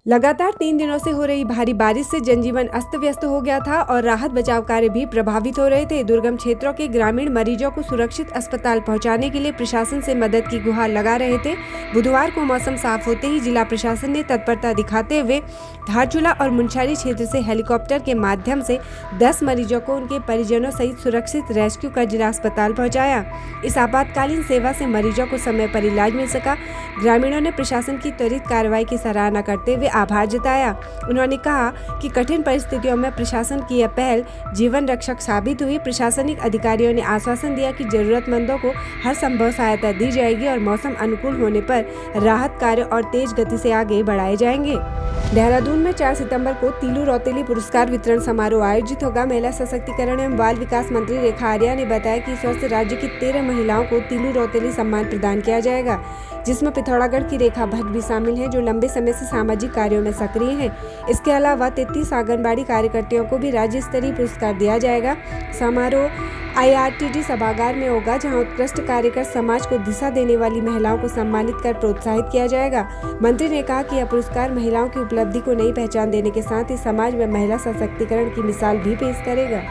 लगातार 3 दिनों से हो रही भारी बारिश से जनजीवन अस्त व्यस्त हो गया था और राहत बचाव कार्य भी प्रभावित हो रहे थे। दुर्गम क्षेत्रों के ग्रामीण मरीजों को सुरक्षित अस्पताल पहुंचाने के लिए प्रशासन से मदद की गुहार लगा रहे थे। बुधवार को मौसम साफ होते ही जिला प्रशासन ने तत्परता दिखाते हुए धारचूला और मुनस्यारी क्षेत्र से हेलीकॉप्टर के माध्यम से 10 मरीजों को उनके परिजनों सहित सुरक्षित रेस्क्यू कर जिला अस्पताल पहुँचाया। इस आपातकालीन सेवा से मरीजों को समय पर इलाज मिल सका। ग्रामीणों ने प्रशासन की त्वरित कार्रवाई की सराहना करते हुए आभार जताया। उन्होंने कहा कि कठिन परिस्थितियों में प्रशासन की यह पहल जीवन रक्षक साबित हुई। प्रशासनिक अधिकारियों ने आश्वासन दिया कि जरूरतमंदों को हर संभव सहायता दी जाएगी और मौसम अनुकूल होने पर राहत कार्य और तेज गति से आगे बढ़ाए जाएंगे। देहरादून में 4 सितंबर को तीलू रौतेली पुरस्कार वितरण समारोह आयोजित होगा। महिला सशक्तिकरण एवं बाल विकास मंत्री रेखा आर्या ने बताया कि इस वर्ष राज्य की 13 महिलाओं को तीलू रौतेली सम्मान प्रदान किया जाएगा, जिसमें पिथौरागढ़ की रेखा भट्ट भी शामिल हैं, जो लंबे समय से सामाजिक कार्यों में सक्रिय हैं। इसके अलावा 33 आंगनबाड़ी कार्यकर्तियों को भी राज्य स्तरीय पुरस्कार दिया जाएगा। समारोह IRTD सभागार में होगा, जहां उत्कृष्ट कार्य कर समाज को दिशा देने वाली महिलाओं को सम्मानित कर प्रोत्साहित किया जाएगा। मंत्री ने कहा कि यह पुरस्कार महिलाओं की उपलब्धि को नई पहचान देने के साथ ही समाज में महिला सशक्तिकरण की मिसाल भी पेश करेगा।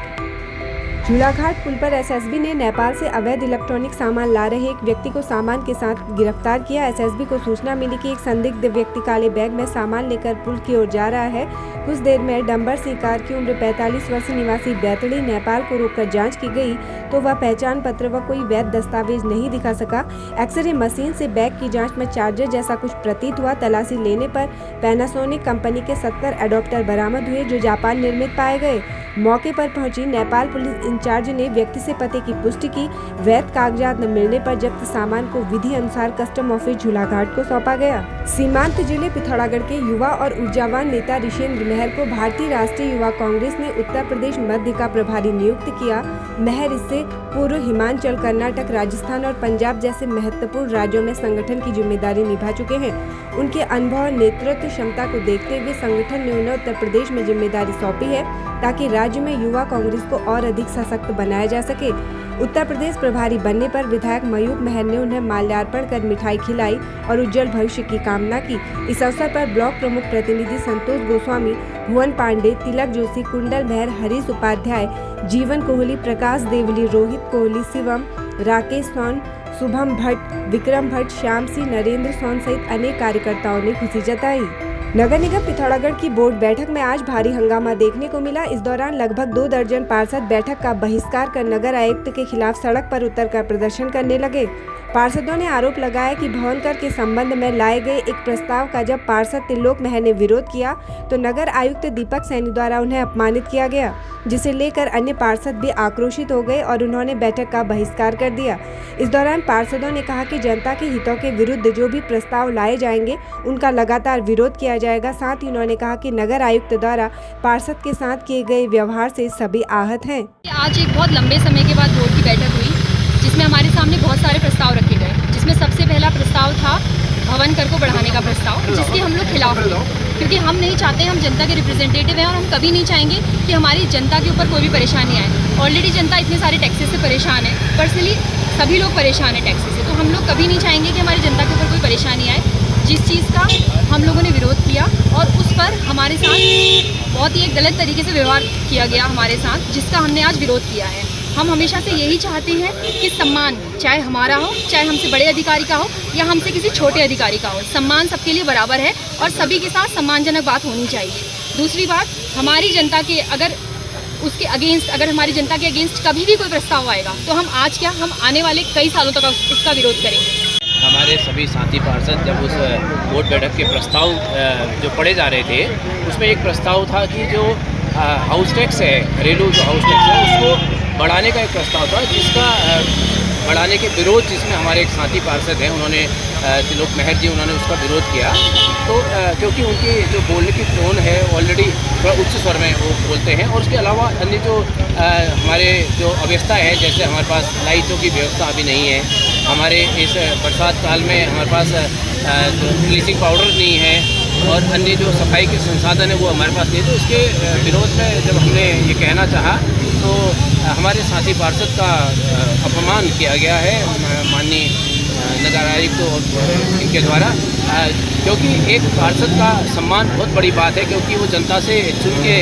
झूलाघाट पुल पर SSB ने नेपाल से अवैध इलेक्ट्रॉनिक सामान ला रहे एक व्यक्ति को सामान के साथ गिरफ्तार किया। SSB को सूचना मिली कि एक संदिग्ध व्यक्ति काले बैग में सामान लेकर पुल की ओर जा रहा है। कुछ देर में डंबर सिकार की उम्र 45 वर्षीय निवासी बैतड़ी नेपाल को रोककर जांच की गई तो वह पहचान पत्र व कोई वैध दस्तावेज नहीं दिखा सका। एक्सरे मशीन से बैग की जांच में चार्जर जैसा कुछ प्रतीत हुआ। तलाशी लेने पर पैनासोनिक कंपनी के 70 एडोप्टर बरामद हुए, जो जापान निर्मित पाए गए। मौके पर पहुंची नेपाल पुलिस इंचार्ज ने व्यक्ति से पते की पुष्टि की। वैध कागजात न मिलने पर जब्त सामान को विधि अनुसार कस्टम ऑफिस झूलाघाट को सौंपा गया। सीमांत जिले पिथौरागढ़ के युवा और ऊर्जावान नेता ऋषेंद्र महर को भारतीय राष्ट्रीय युवा कांग्रेस ने उत्तर प्रदेश मध्य का प्रभारी नियुक्त किया। महर इससे पूर्व हिमाचल, कर्नाटक, राजस्थान और पंजाब जैसे महत्वपूर्ण राज्यों में संगठन की जिम्मेदारी निभा चुके हैं। उनके अनुभव और नेतृत्व क्षमता को देखते हुए संगठन ने उन्हें उत्तर प्रदेश में जिम्मेदारी सौंपी है, ताकि राज्य में युवा कांग्रेस को और अधिक सशक्त बनाया जा सके। उत्तर प्रदेश प्रभारी बनने पर विधायक मयूख महर ने उन्हें माल्यार्पण कर मिठाई खिलाई और उज्जवल भविष्य की कामना की। इस अवसर पर ब्लॉक प्रमुख प्रतिनिधि संतोष गोस्वामी, भुवन पांडे, तिलक जोशी, कुंडल महर, हरीश उपाध्याय, जीवन कोहली, प्रकाश देवली, रोहित कोहली, शिवम, राकेश सोन, शुभम भट्ट, विक्रम भट्ट, श्याम सिंह, नरेंद्र सोन सहित अनेक कार्यकर्ताओं ने खुशी जताई। नगर निगम पिथौरागढ़ की बोर्ड बैठक में आज भारी हंगामा देखने को मिला। इस दौरान लगभग 2 दर्जन पार्षद बैठक का बहिष्कार कर नगर आयुक्त के खिलाफ सड़क पर उतरकर प्रदर्शन करने लगे। पार्षदों ने आरोप लगाया कि भवन कर के संबंध में लाए गए एक प्रस्ताव का जब पार्षद त्रिलोक महर ने विरोध किया तो नगर आयुक्त दीपक सैनी द्वारा उन्हें अपमानित किया गया, जिसे लेकर अन्य पार्षद भी आक्रोशित हो गए और उन्होंने बैठक का बहिष्कार कर दिया। इस दौरान पार्षदों ने कहा कि जनता के हितों के विरुद्ध जो भी प्रस्ताव लाए जाएंगे उनका लगातार विरोध किया जाएगा। साथ ही उन्होंने कहा कि नगर आयुक्त द्वारा पार्षद के साथ किए गए व्यवहार से सभी आहत हैं। आज एक बहुत लंबे समय के बाद बोर्ड की बैठक हुई, जिसमें हमारे सामने बहुत सारे प्रस्ताव रखे गए, जिसमें सबसे पहला प्रस्ताव था भवन कर को बढ़ाने का प्रस्ताव, जिसके हम लोग खिलाफ थे, क्योंकि हम नहीं चाहते, हम जनता के रिप्रेजेंटेटिव हैं और हम कभी नहीं चाहेंगे कि हमारी जनता के ऊपर कोई भी परेशानी आए। ऑलरेडी जनता इतने सारे टैक्सेस से परेशान है, पर्सनली सभी लोग परेशान है टैक्सेस से, तो हम लोग कभी नहीं चाहेंगे कि हमारी जनता के ऊपर कोई परेशानी आए। जिस चीज़ का हम लोगों ने विरोध किया और उस पर हमारे साथ बहुत ही एक गलत तरीके से व्यवहार किया गया हमारे साथ, जिसका हमने आज विरोध किया है। हम हमेशा से यही चाहते हैं कि सम्मान चाहे हमारा हो, चाहे हमसे बड़े अधिकारी का हो या हमसे किसी छोटे अधिकारी का हो, सम्मान सबके लिए बराबर है और सभी के साथ सम्मानजनक बात होनी चाहिए। दूसरी बात, हमारी जनता के अगर उसके अगेंस्ट, अगर हमारी जनता के अगेंस्ट कभी भी कोई प्रस्ताव आएगा तो हम आज क्या, हम आने वाले कई सालों तक उसका विरोध करेंगे। हमारे सभी साथी पार्षद जब उस बोर्ड बैठक के प्रस्ताव जो पढ़े जा रहे थे, उसमें एक प्रस्ताव था कि जो हाउस टैक्स है, घरेलू जो हाउस टैक्स है, उसको बढ़ाने का एक प्रस्ताव था, जिसका बढ़ाने के विरोध, जिसमें हमारे एक साथी पार्षद हैं, उन्होंने त्रिलोक महर जी, उन्होंने उसका विरोध किया। तो क्योंकि उनकी जो बोलने की टोन है ऑलरेडी थोड़ा उच्च स्वर में वो बोलते हैं, और उसके अलावा अन्य जो हमारे जो अव्यवस्था है, जैसे हमारे पास लाइटों की व्यवस्था अभी नहीं है, हमारे इस बरसात काल में हमारे पास ब्लीचिंग पाउडर नहीं है और अन्य जो सफाई के संसाधन है वो हमारे पास नहीं। तो इसके विरोध में जब हमने ये कहना चाहा तो हमारे साथी पार्षद का अपमान किया गया है। माननीय नगर आयुक्त और इनके द्वारा, क्योंकि एक पार्षद का सम्मान बहुत बड़ी बात है, क्योंकि वो जनता से चुन के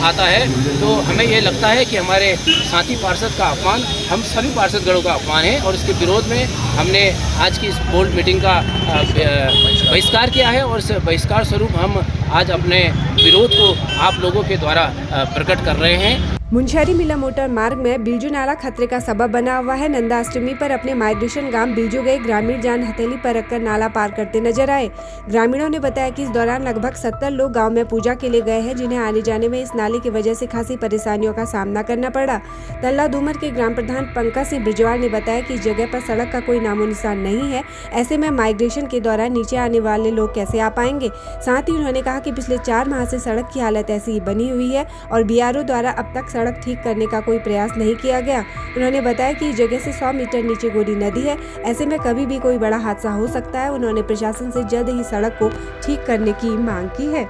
आता है। तो हमें ये लगता है कि हमारे साथी पार्षद का अपमान हम सभी पार्षदगणों का अपमान है, और इसके विरोध में हमने आज की इस बोर्ड मीटिंग का बहिष्कार किया है, और इस बहिष्कार स्वरूप हम आज अपने विरोध को आप लोगों के द्वारा प्रकट कर रहे हैं। मुंशेरी मिला मोटर मार्ग में बिरजू नाला खतरे का सबब बना हुआ है। नंदाष्टमी पर अपने माइग्रेशन गांव बिरजू गए ग्रामीण जान हथेली पर रखकर नाला पार करते नजर आए। ग्रामीणों ने बताया कि इस दौरान लगभग 70 लोग गांव में पूजा के लिए गए हैं, जिन्हें आने जाने में इस नाले की वजह से खासी परेशानियों का सामना करना पड़ा। तल्ला दूमर के ग्राम प्रधान पंकज सिंह बिजवाल ने बताया कि इस जगह पर सड़क का कोई नामो निशान नहीं है, ऐसे में माइग्रेशन के दौरान नीचे आने वाले लोग कैसे आ पाएंगे। साथ ही उन्होंने कहा कि पिछले 4 माह से सड़क की हालत ऐसी ही बनी हुई है और बीआरओ द्वारा अब तक सड़क ठीक करने का कोई प्रयास नहीं किया गया। उन्होंने बताया कि इस जगह से 100 मीटर नीचे गोरी नदी है, ऐसे में कभी भी कोई बड़ा हादसा हो सकता है। उन्होंने प्रशासन से जल्द ही सड़क को ठीक करने की मांग की है।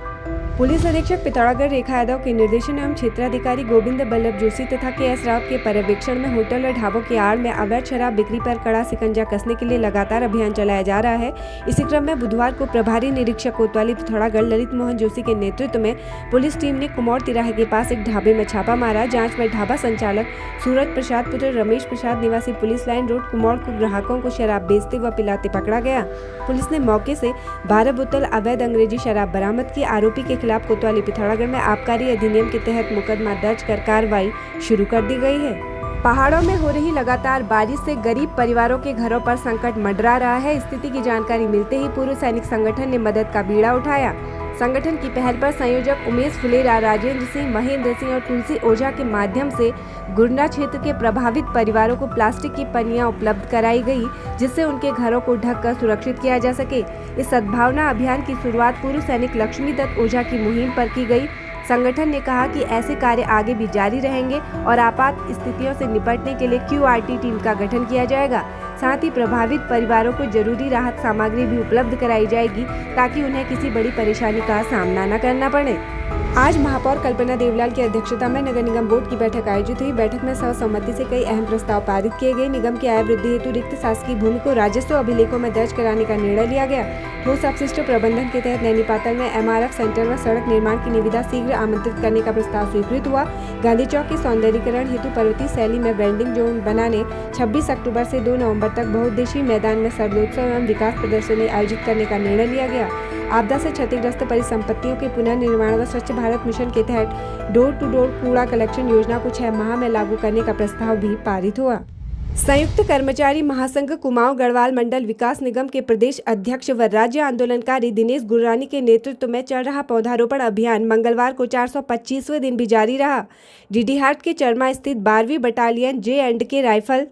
पुलिस अधीक्षक पिथौरागढ़ रेखा यादव के निर्देशन एवं क्षेत्राधिकारी गोविंद बल्लभ जोशी तथा KS रावत के पर्यवेक्षण में होटल और ढाबों की आड़ में अवैध शराब बिक्री पर कड़ा शिकंजा कसने के लिए लगातार अभियान चलाया जा रहा है। इसी क्रम में बुधवार को प्रभारी निरीक्षक कोतवाली पिथौरागढ़ ललित मोहन जोशी के नेतृत्व में पुलिस टीम ने कुमौर तिराहे के पास एक ढाबे में छापा मारा। जांच में ढाबा संचालक सूरज प्रसाद पुत्र रमेश प्रसाद निवासी पुलिस लाइन रोड कुमौर को ग्राहकों को शराब बेचते व पिलाते पकड़ा गया। पुलिस ने मौके से 12 बोतल अवैध अंग्रेजी शराब बरामद की। आरोपी के खिलाफ कोतवाली पिथौरागढ़ में आबकारी अधिनियम के तहत मुकदमा दर्ज कर कार्रवाई शुरू कर दी गई है। पहाड़ों में हो रही लगातार बारिश से गरीब परिवारों के घरों पर संकट मंडरा रहा है। स्थिति की जानकारी मिलते ही पूर्व सैनिक संगठन ने मदद का बीड़ा उठाया। संगठन की पहल पर संयोजक उमेश फुलेरा, राजेंद्र सिंह, महेंद्र सिंह और तुलसी ओझा के माध्यम से गुरना क्षेत्र के प्रभावित परिवारों को प्लास्टिक की पन्नियां उपलब्ध कराई गई, जिससे उनके घरों को ढककर सुरक्षित किया जा सके। इस सद्भावना अभियान की शुरुआत पूर्व सैनिक लक्ष्मी दत्त ओझा की मुहिम पर की गई। संगठन ने कहा कि ऐसे कार्य आगे भी जारी रहेंगे और आपात स्थितियों से निपटने के लिए QRT टीम का गठन किया जाएगा। साथ ही प्रभावित परिवारों को जरूरी राहत सामग्री भी उपलब्ध कराई जाएगी, ताकि उन्हें किसी बड़ी परेशानी का सामना न करना पड़े। आज महापौर कल्पना देवलाल की अध्यक्षता में नगर निगम बोर्ड की बैठक आयोजित हुई। बैठक में सर्वसम्मति से कई अहम प्रस्ताव पारित किए गए। निगम की आय वृद्धि हेतु रिक्त शासकीय भूमि को राजस्व अभिलेखों में दर्ज कराने का निर्णय लिया गया। ठोस अपशिष्ट प्रबंधन के तहत नैनीपाटल में MRF सेंटर व सड़क निर्माण की निविदा शीघ्र आमंत्रित करने का प्रस्ताव स्वीकृत हुआ। गांधी चौक के सौंदर्यीकरण हेतु पर्वतीय शैली में वेंडिंग जोन बनाने 26 अक्टूबर से 2 नवंबर तक बहुउद्देशीय मैदान में सर्दोत्सव एवं विकास प्रदर्शनी आयोजित करने का निर्णय लिया गया। आपदा से क्षतिग्रस्त परिसंपत्तियों के पुनर्निर्माण व स्वच्छ भारत मिशन के तहत डोर टू डोर कूड़ा कलेक्शन योजना को 6 माह में लागू करने का प्रस्ताव भी पारित हुआ। संयुक्त कर्मचारी महासंघ कुमाऊं गढ़वाल मंडल विकास निगम के प्रदेश अध्यक्ष व राज्य आंदोलनकारी दिनेश गुर्रानी के नेतृत्व में चल रहा पौधारोपण अभियान मंगलवार को 425वें दिन भी जारी रहा। डीडीहाट के चरमा स्थित 12वीं बटालियन J&K राइफल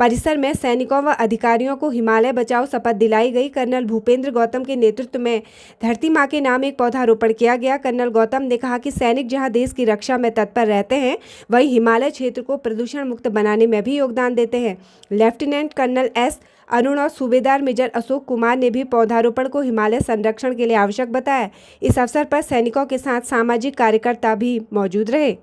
परिसर में सैनिकों व अधिकारियों को हिमालय बचाओ शपथ दिलाई गई। कर्नल भूपेंद्र गौतम के नेतृत्व में धरती माँ के नाम एक पौधारोपण किया गया। कर्नल गौतम ने कहा कि सैनिक जहां देश की रक्षा में तत्पर रहते हैं, वहीं हिमालय क्षेत्र को प्रदूषण मुक्त बनाने में भी योगदान देते हैं। लेफ्टिनेंट कर्नल S अरुण और सूबेदार मेजर अशोक कुमार ने भी पौधारोपण को हिमालय संरक्षण के लिए आवश्यक बताया। इस अवसर पर सैनिकों के साथ सामाजिक कार्यकर्ता भी मौजूद रहे।